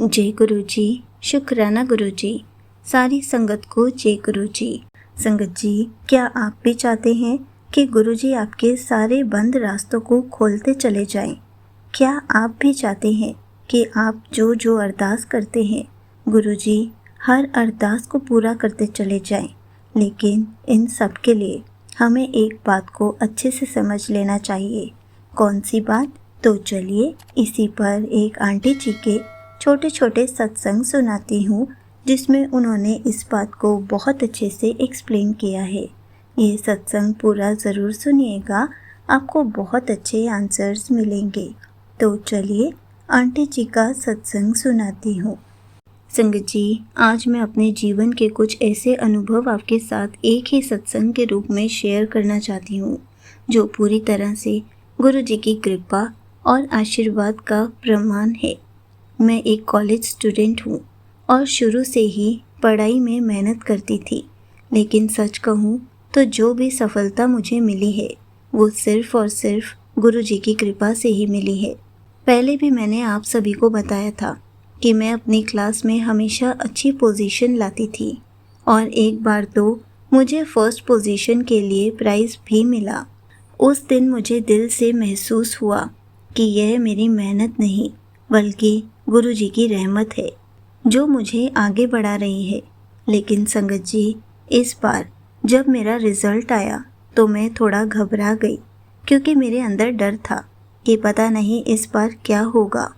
जय गुरु जी। शुक्राना गुरु जी। सारी संगत को जय गुरु जी। संगत जी, क्या आप भी चाहते हैं कि गुरु जी आपके सारे बंद रास्तों को खोलते चले जाएं? क्या आप भी चाहते हैं कि आप जो जो अरदास करते हैं गुरु जी हर अरदास को पूरा करते चले जाएं? लेकिन इन सब के लिए हमें एक बात को अच्छे से समझ लेना चाहिए। कौन सी बात? तो चलिए इसी पर एक आंटी जी के छोटे छोटे सत्संग सुनाती हूँ, जिसमें उन्होंने इस बात को बहुत अच्छे से एक्सप्लेन किया है। ये सत्संग पूरा ज़रूर सुनिएगा, आपको बहुत अच्छे आंसर्स मिलेंगे। तो चलिए आंटी जी का सत्संग सुनाती हूँ। संगत जी, आज मैं अपने जीवन के कुछ ऐसे अनुभव आपके साथ एक ही सत्संग के रूप में शेयर करना चाहती हूँ, जो पूरी तरह से गुरु जी की कृपा और आशीर्वाद का प्रमाण है। मैं एक कॉलेज स्टूडेंट हूँ और शुरू से ही पढ़ाई में मेहनत करती थी, लेकिन सच कहूँ तो जो भी सफलता मुझे मिली है वो सिर्फ़ और सिर्फ गुरु जी की कृपा से ही मिली है। पहले भी मैंने आप सभी को बताया था कि मैं अपनी क्लास में हमेशा अच्छी पोजीशन लाती थी और एक बार तो मुझे फर्स्ट पोजीशन के लिए प्राइज़ भी मिला। उस दिन मुझे दिल से महसूस हुआ कि यह मेरी मेहनत नहीं बल्कि गुरु जी की रहमत है जो मुझे आगे बढ़ा रही है। लेकिन संगत जी, इस बार जब मेरा रिज़ल्ट आया तो मैं थोड़ा घबरा गई, क्योंकि मेरे अंदर डर था कि पता नहीं इस बार क्या होगा।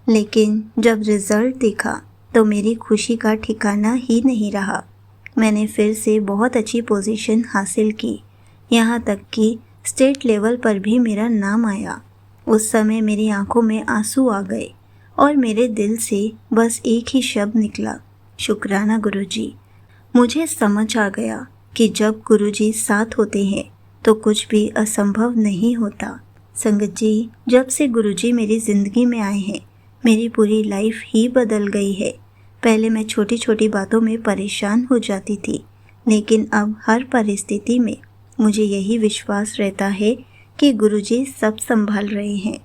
लेकिन जब रिज़ल्ट देखा तो मेरी खुशी का ठिकाना ही नहीं रहा। मैंने फिर से बहुत अच्छी पोजीशन हासिल की, यहाँ तक कि स्टेट लेवल पर भी मेरा नाम आया। उस समय मेरी आंखों में आंसू आ गए और मेरे दिल से बस एक ही शब्द निकला, शुक्राना गुरु जी। मुझे समझ आ गया कि जब गुरु जी साथ होते हैं तो कुछ भी असंभव नहीं होता। संगत जी, जब से गुरु जी मेरी ज़िंदगी में आए हैं मेरी पूरी लाइफ ही बदल गई है। पहले मैं छोटी छोटी बातों में परेशान हो जाती थी, लेकिन अब हर परिस्थिति में मुझे यही विश्वास रहता है कि गुरु जी सब संभाल रहे हैं।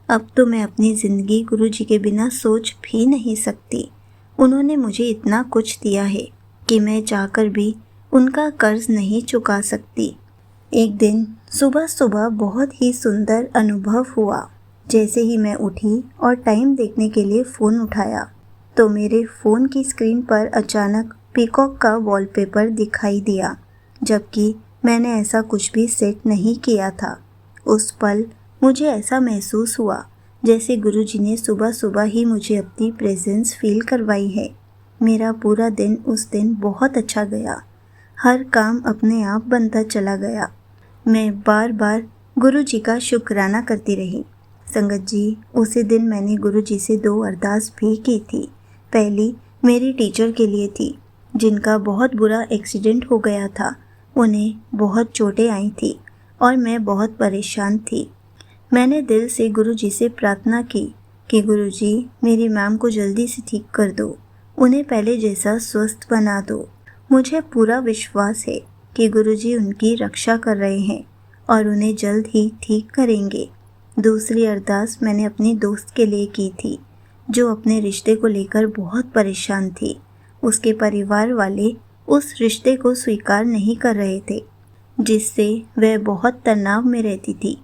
अब तो मैं अपनी ज़िंदगी गुरु जी के बिना सोच भी नहीं सकती। उन्होंने मुझे इतना कुछ दिया है कि मैं चाहकर भी उनका कर्ज नहीं चुका सकती। एक दिन सुबह सुबह बहुत ही सुंदर अनुभव हुआ। जैसे ही मैं उठी और टाइम देखने के लिए फ़ोन उठाया तो मेरे फ़ोन की स्क्रीन पर अचानक पीकॉक का वॉलपेपर दिखाई दिया, जबकि मैंने ऐसा कुछ भी सेट नहीं किया था। उस पल मुझे ऐसा महसूस हुआ जैसे गुरु जी ने सुबह सुबह ही मुझे अपनी प्रेजेंस फील करवाई है। मेरा पूरा दिन उस दिन बहुत अच्छा गया। हर काम अपने आप बनता चला गया। मैं बार बार गुरु जी का शुक्राना करती रही। संगत जी, उसी दिन मैंने गुरु जी से 2 अरदास भी की थी। पहली मेरी टीचर के लिए थी, जिनका बहुत बुरा एक्सीडेंट हो गया था। उन्हें बहुत चोटें आई थी और मैं बहुत परेशान थी। मैंने दिल से गुरु जी से प्रार्थना की कि गुरु जी मेरी मैम को जल्दी से ठीक कर दो, उन्हें पहले जैसा स्वस्थ बना दो। मुझे पूरा विश्वास है कि गुरु जी उनकी रक्षा कर रहे हैं और उन्हें जल्द ही ठीक करेंगे। दूसरी अरदास मैंने अपनी दोस्त के लिए की थी, जो अपने रिश्ते को लेकर बहुत परेशान थी। उसके परिवार वाले उस रिश्ते को स्वीकार नहीं कर रहे थे, जिससे वह बहुत तनाव में रहती थी।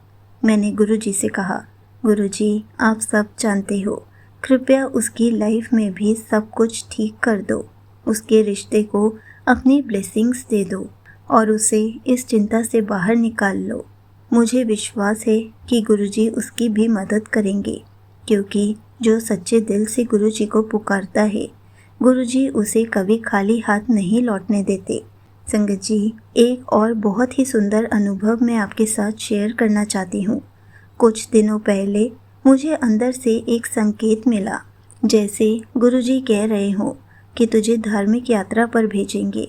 मैंने गुरु जी से कहा, गुरु जी आप सब जानते हो, कृपया उसकी लाइफ में भी सब कुछ ठीक कर दो, उसके रिश्ते को अपनी ब्लेसिंग्स दे दो और उसे इस चिंता से बाहर निकाल लो। मुझे विश्वास है कि गुरु जी उसकी भी मदद करेंगे, क्योंकि जो सच्चे दिल से गुरु जी को पुकारता है गुरु जी उसे कभी खाली हाथ नहीं लौटने देते। संगत जी, एक और बहुत ही सुंदर अनुभव मैं आपके साथ शेयर करना चाहती हूँ। कुछ दिनों पहले मुझे अंदर से एक संकेत मिला, जैसे गुरुजी कह रहे हो कि तुझे धार्मिक यात्रा पर भेजेंगे।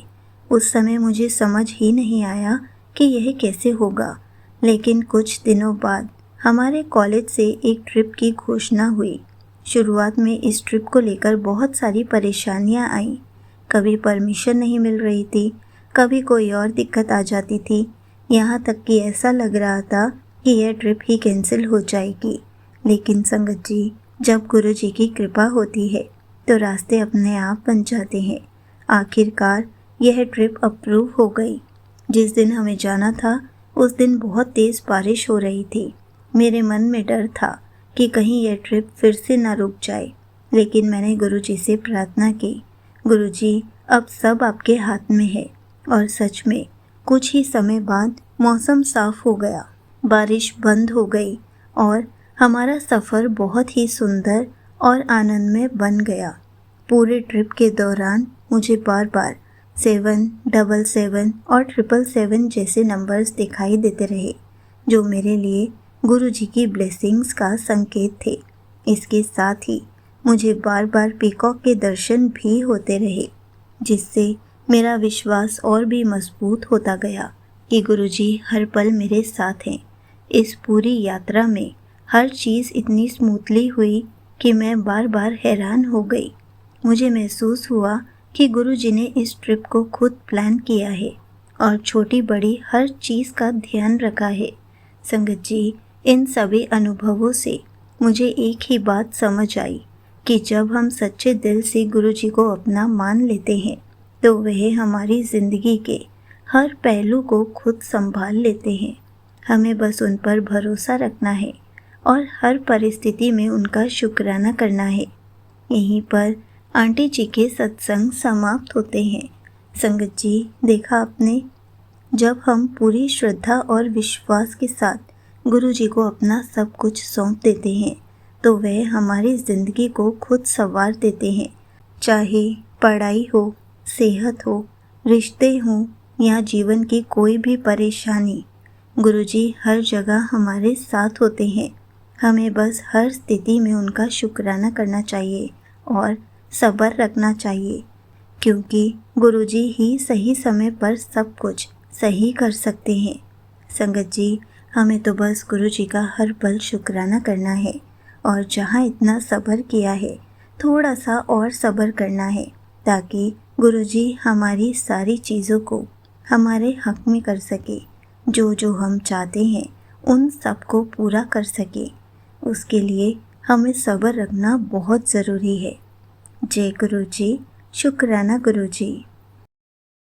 उस समय मुझे समझ ही नहीं आया कि यह कैसे होगा, लेकिन कुछ दिनों बाद हमारे कॉलेज से एक ट्रिप की घोषणा हुई। शुरुआत में इस ट्रिप को लेकर बहुत सारी परेशानियाँ आईं। कभी परमिशन नहीं मिल रही थी, कभी कोई और दिक्कत आ जाती थी, यहाँ तक कि ऐसा लग रहा था कि यह ट्रिप ही कैंसिल हो जाएगी। लेकिन संगत जी, जब गुरु जी की कृपा होती है तो रास्ते अपने आप बन जाते हैं। आखिरकार यह ट्रिप अप्रूव हो गई। जिस दिन हमें जाना था उस दिन बहुत तेज़ बारिश हो रही थी। मेरे मन में डर था कि कहीं यह ट्रिप फिर से ना रुक जाए, लेकिन मैंने गुरुजी से प्रार्थना की, गुरुजी अब सब आपके हाथ में है। और सच में कुछ ही समय बाद मौसम साफ हो गया, बारिश बंद हो गई और हमारा सफ़र बहुत ही सुंदर और आनंदमय बन गया। पूरे ट्रिप के दौरान मुझे बार बार 777 और 777 जैसे नंबर्स दिखाई देते रहे, जो मेरे लिए गुरुजी की ब्लेसिंग्स का संकेत थे। इसके साथ ही मुझे बार बार पीकॉक के दर्शन भी होते रहे, जिससे मेरा विश्वास और भी मजबूत होता गया कि गुरुजी हर पल मेरे साथ हैं। इस पूरी यात्रा में हर चीज़ इतनी स्मूथली हुई कि मैं बार बार हैरान हो गई। मुझे महसूस हुआ कि गुरुजी ने इस ट्रिप को खुद प्लान किया है और छोटी बड़ी हर चीज़ का ध्यान रखा है। संगत जी, इन सभी अनुभवों से मुझे एक ही बात समझ आई कि जब हम सच्चे दिल से गुरुजी को अपना मान लेते हैं तो वह हमारी ज़िंदगी के हर पहलू को खुद संभाल लेते हैं। हमें बस उन पर भरोसा रखना है और हर परिस्थिति में उनका शुक्राना करना है। यहीं पर आंटी जी के सत्संग समाप्त होते हैं। संगत जी, देखा आपने, जब हम पूरी श्रद्धा और विश्वास के साथ गुरुजी को अपना सब कुछ सौंप देते हैं तो वह हमारी ज़िंदगी को खुद संवार देते हैं। चाहे पढ़ाई हो, सेहत हो, रिश्ते हों या जीवन की कोई भी परेशानी, गुरुजी हर जगह हमारे साथ होते हैं। हमें बस हर स्थिति में उनका शुक्राना करना चाहिए और सब्र रखना चाहिए, क्योंकि गुरुजी ही सही समय पर सब कुछ सही कर सकते हैं। संगत जी, हमें तो बस गुरुजी का हर पल शुक्राना करना है और जहाँ इतना सब्र किया है थोड़ा सा और सब्र करना है, ताकि गुरुजी हमारी सारी चीज़ों को हमारे हक में कर सके। जो जो हम चाहते हैं उन सब को पूरा कर सके, उसके लिए हमें सब्र रखना बहुत ज़रूरी है। जय गुरुजी, शुक्राना गुरुजी।